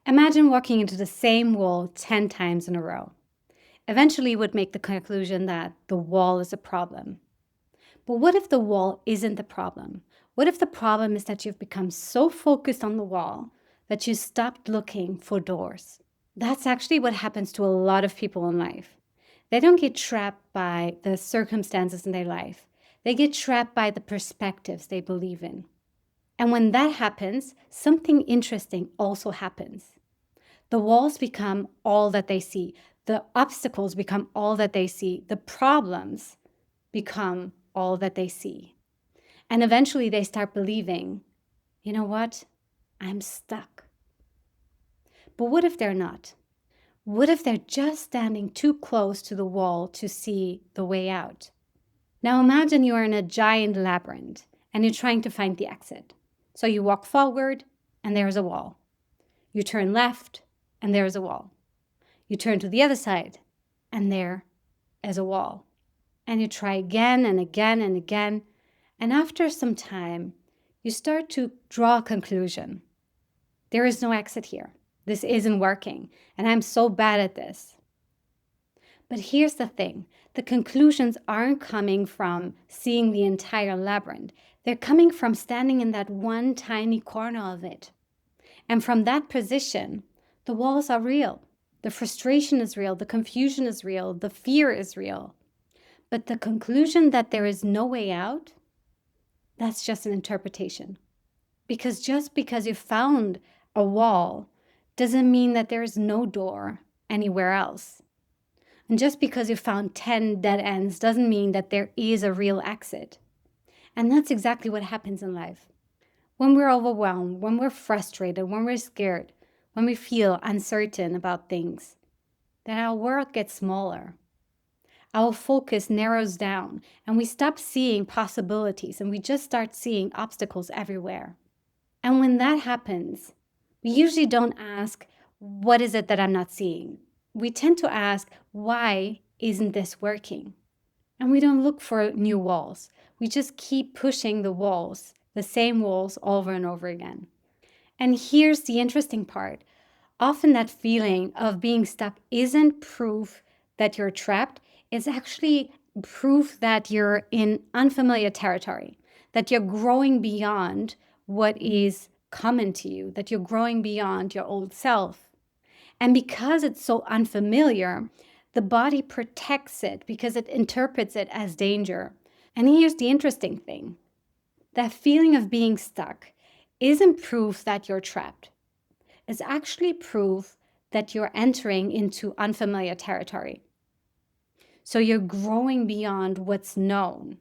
Imagine walking into the same wall 10 times in a row. Eventually, you would make the conclusion that the wall is a problem. But what if the wall isn't the problem? What if the problem is that you've become so focused on the wall that you stopped looking for doors? That's actually what happens to a lot of people in life. They don't get trapped by the circumstances in their life. They get trapped by the perspectives they believe in. And when that happens, something interesting also happens. The walls become all that they see. The obstacles become all that they see. The problems become all that they see. And eventually they start believing, you know what? I'm stuck. But what if they're not? What if they're just standing too close to the wall to see the way out? Now imagine you are in a giant labyrinth and you're trying to find the exit. So you walk forward and there's a wall. You turn left and there's a wall. You turn to the other side and there is a wall. And you try again and again and again. And after some time, you start to draw a conclusion. There is no exit here. This isn't working, and I'm so bad at this. But here's the thing. The conclusions aren't coming from seeing the entire labyrinth. They're coming from standing in that one tiny corner of it. And from that position, the walls are real. The frustration is real. The confusion is real. The fear is real. But the conclusion that there is no way out, that's just an interpretation. Because just because you found a wall doesn't mean that there is no door anywhere else. And just because you found 10 dead ends doesn't mean that there is a real exit. And that's exactly what happens in life. When we're overwhelmed, when we're frustrated, when we're scared, when we feel uncertain about things, then our world gets smaller. Our focus narrows down and we stop seeing possibilities and we just start seeing obstacles everywhere. And when that happens, we usually don't ask, what is it that I'm not seeing? We tend to ask, why isn't this working? And we don't look for new walls. We just keep pushing the walls, the same walls over and over again. And here's the interesting part. Often that feeling of being stuck isn't proof that you're trapped. It's actually proof that you're in unfamiliar territory, that you're growing beyond what is common to you, that you're growing beyond your old self. And because it's so unfamiliar, the body protects it because it interprets it as danger. And here's the interesting thing. That feeling of being stuck isn't proof that you're trapped. It's actually proof that you're entering into unfamiliar territory. So you're growing beyond what's known.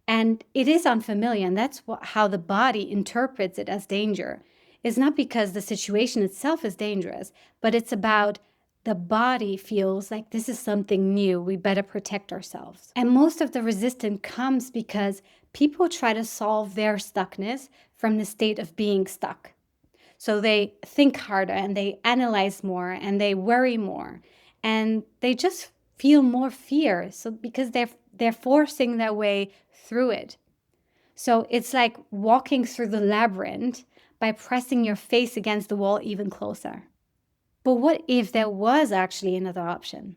And it is unfamiliar, and that's how the body interprets it as danger. It's not because the situation itself is dangerous, but it's about the body feels like this is something new. We better protect ourselves. And most of the resistance comes because people try to solve their stuckness from the state of being stuck. So they think harder and they analyze more and they worry more and they just feel more fear. So because they're forcing their way through it. So it's like walking through the labyrinth by pressing your face against the wall even closer. But what if there was actually another option?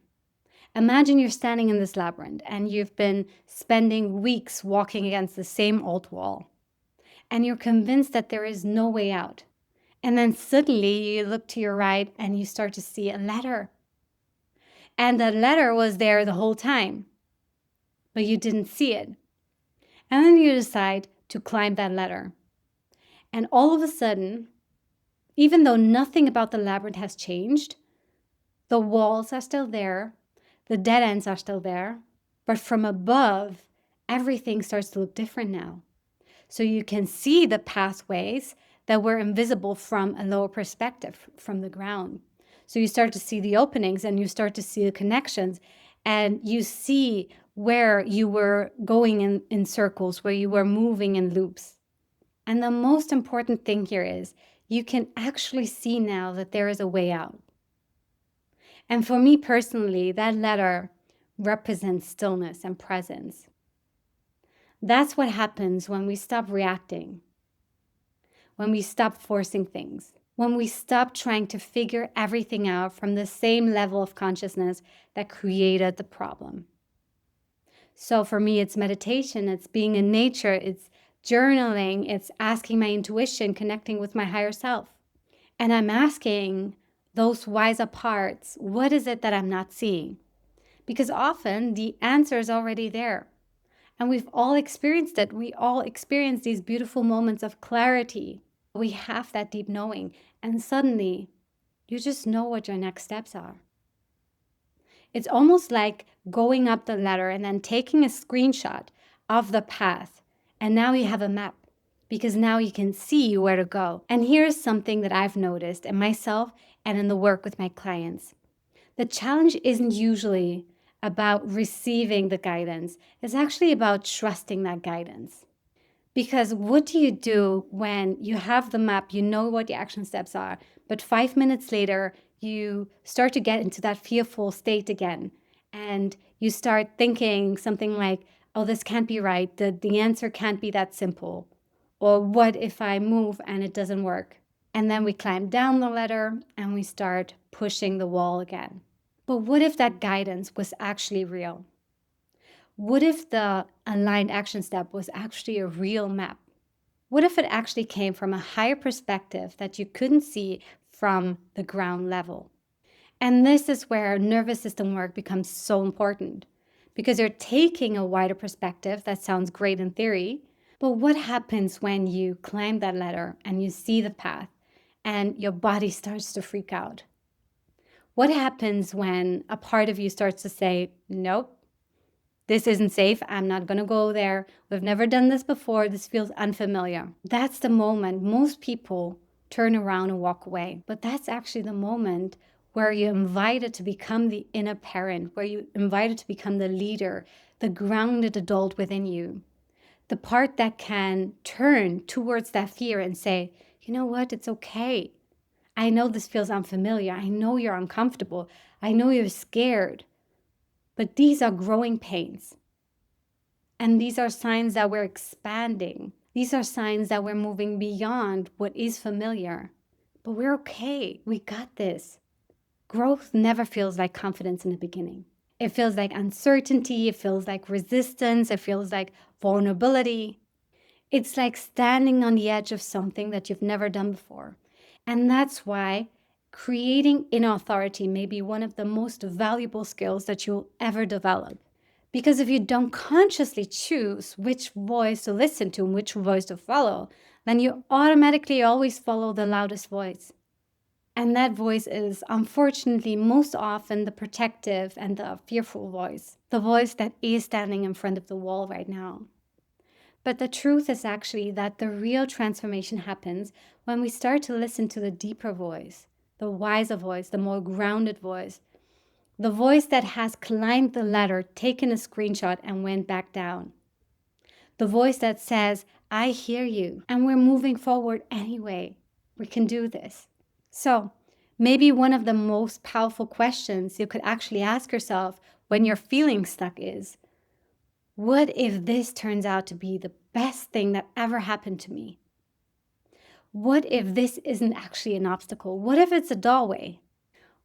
Imagine you're standing in this labyrinth and you've been spending weeks walking against the same old wall. And you're convinced that there is no way out. And then suddenly you look to your right and you start to see a ladder. And that ladder was there the whole time, but you didn't see it. And then you decide to climb that ladder. And all of a sudden, even though nothing about the labyrinth has changed, the walls are still there, the dead ends are still there, but from above, everything starts to look different now. So you can see the pathways that were invisible from a lower perspective, from the ground. So you start to see the openings and you start to see the connections and you see where you were going in circles, where you were moving in loops. And the most important thing here is you can actually see now that there is a way out. And for me personally, that letter represents stillness and presence. That's what happens when we stop reacting, when we stop forcing things, when we stop trying to figure everything out from the same level of consciousness that created the problem. So for me, it's meditation, it's being in nature, it's journaling, it's asking my intuition, connecting with my higher self. And I'm asking those wiser parts, what is it that I'm not seeing? Because often the answer is already there. And we've all experienced it. We all experience these beautiful moments of clarity. We have that deep knowing, and suddenly you just know what your next steps are. It's almost like going up the ladder and then taking a screenshot of the path. And now you have a map because now you can see where to go. And here's something that I've noticed in myself and in the work with my clients. The challenge isn't usually about receiving the guidance. It's actually about trusting that guidance. Because what do you do when you have the map, you know what the action steps are, but 5 minutes later, you start to get into that fearful state again. And you start thinking something like, oh, this can't be right. The answer can't be that simple. Or what if I move and it doesn't work? And then we climb down the ladder and we start pushing the wall again. But what if that guidance was actually real? What if the aligned action step was actually a real map? What if it actually came from a higher perspective that you couldn't see from the ground level? And this is where nervous system work becomes so important, because you're taking a wider perspective that sounds great in theory, but what happens when you climb that ladder and you see the path and your body starts to freak out? What happens when a part of you starts to say, nope, this isn't safe. I'm not going to go there. We've never done this before. This feels unfamiliar. That's the moment most people turn around and walk away. But that's actually the moment where you're invited to become the inner parent, where you're invited to become the leader, the grounded adult within you. The part that can turn towards that fear and say, you know what? It's okay. I know this feels unfamiliar. I know you're uncomfortable. I know you're scared. But these are growing pains. And these are signs that we're expanding. These are signs that we're moving beyond what is familiar. But we're okay. We got this. Growth never feels like confidence in the beginning. It feels like uncertainty. It feels like resistance. It feels like vulnerability. It's like standing on the edge of something that you've never done before. And that's why creating inner authority may be one of the most valuable skills that you'll ever develop. Because if you don't consciously choose which voice to listen to and which voice to follow, then you automatically always follow the loudest voice. And that voice is, unfortunately, most often the protective and the fearful voice, the voice that is standing in front of the wall right now. But the truth is actually that the real transformation happens when we start to listen to the deeper voice, the wiser voice, the more grounded voice, the voice that has climbed the ladder, taken a screenshot, and went back down. The voice that says, I hear you, and we're moving forward anyway. We can do this. So maybe one of the most powerful questions you could actually ask yourself when you're feeling stuck is, what if this turns out to be the best thing that ever happened to me? What if this isn't actually an obstacle? What if it's a doorway?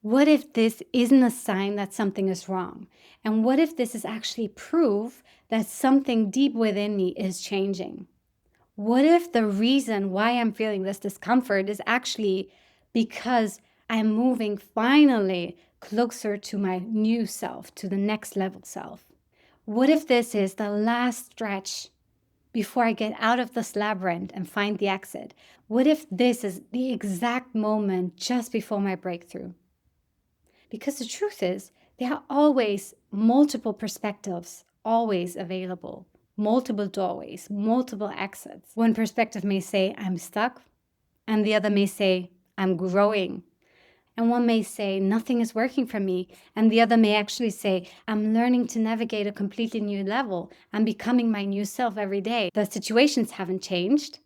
What if this isn't a sign that something is wrong? And what if this is actually proof that something deep within me is changing? What if the reason why I'm feeling this discomfort is actually because I'm moving finally closer to my new self, to the next level self? What if this is the last stretch before I get out of this labyrinth and find the exit? What if this is the exact moment just before my breakthrough? Because the truth is, there are always multiple perspectives, always available, multiple doorways, multiple exits. One perspective may say, I'm stuck, and the other may say, I'm growing. And one may say, nothing is working for me. And the other may actually say, I'm learning to navigate a completely new level. I'm becoming my new self every day. The situations haven't changed,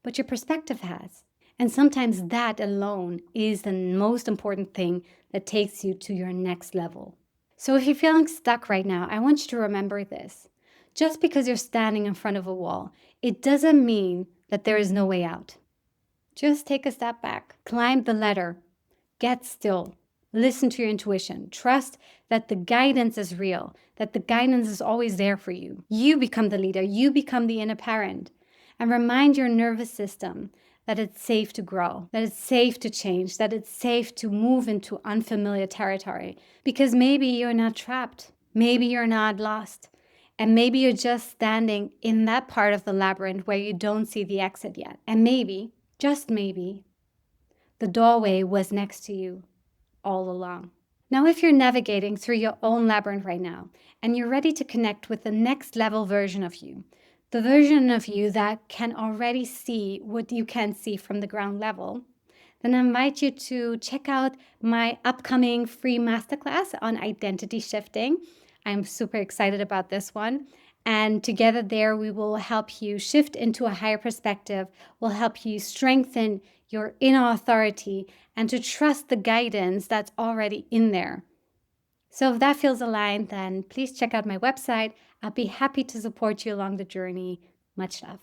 but your perspective has. And sometimes that alone is the most important thing that takes you to your next level. So if you're feeling stuck right now, I want you to remember this. Just because you're standing in front of a wall, it doesn't mean that there is no way out. Just take a step back, climb the ladder, get still, listen to your intuition, trust that the guidance is real, that the guidance is always there for you. You become the leader, you become the inner parent, and remind your nervous system that it's safe to grow, that it's safe to change, that it's safe to move into unfamiliar territory. Because maybe you're not trapped, maybe you're not lost, and maybe you're just standing in that part of the labyrinth where you don't see the exit yet. And maybe, just maybe, the doorway was next to you all along. Now, if you're navigating through your own labyrinth right now and you're ready to connect with the next level version of you, the version of you that can already see what you can see from the ground level, then I invite you to check out my upcoming free masterclass on identity shifting. I'm super excited about this one. And together there, we will help you shift into a higher perspective. We'll help you strengthen your inner authority and to trust the guidance that's already in there. So if that feels aligned, then please check out my website. I'll be happy to support you along the journey. Much love.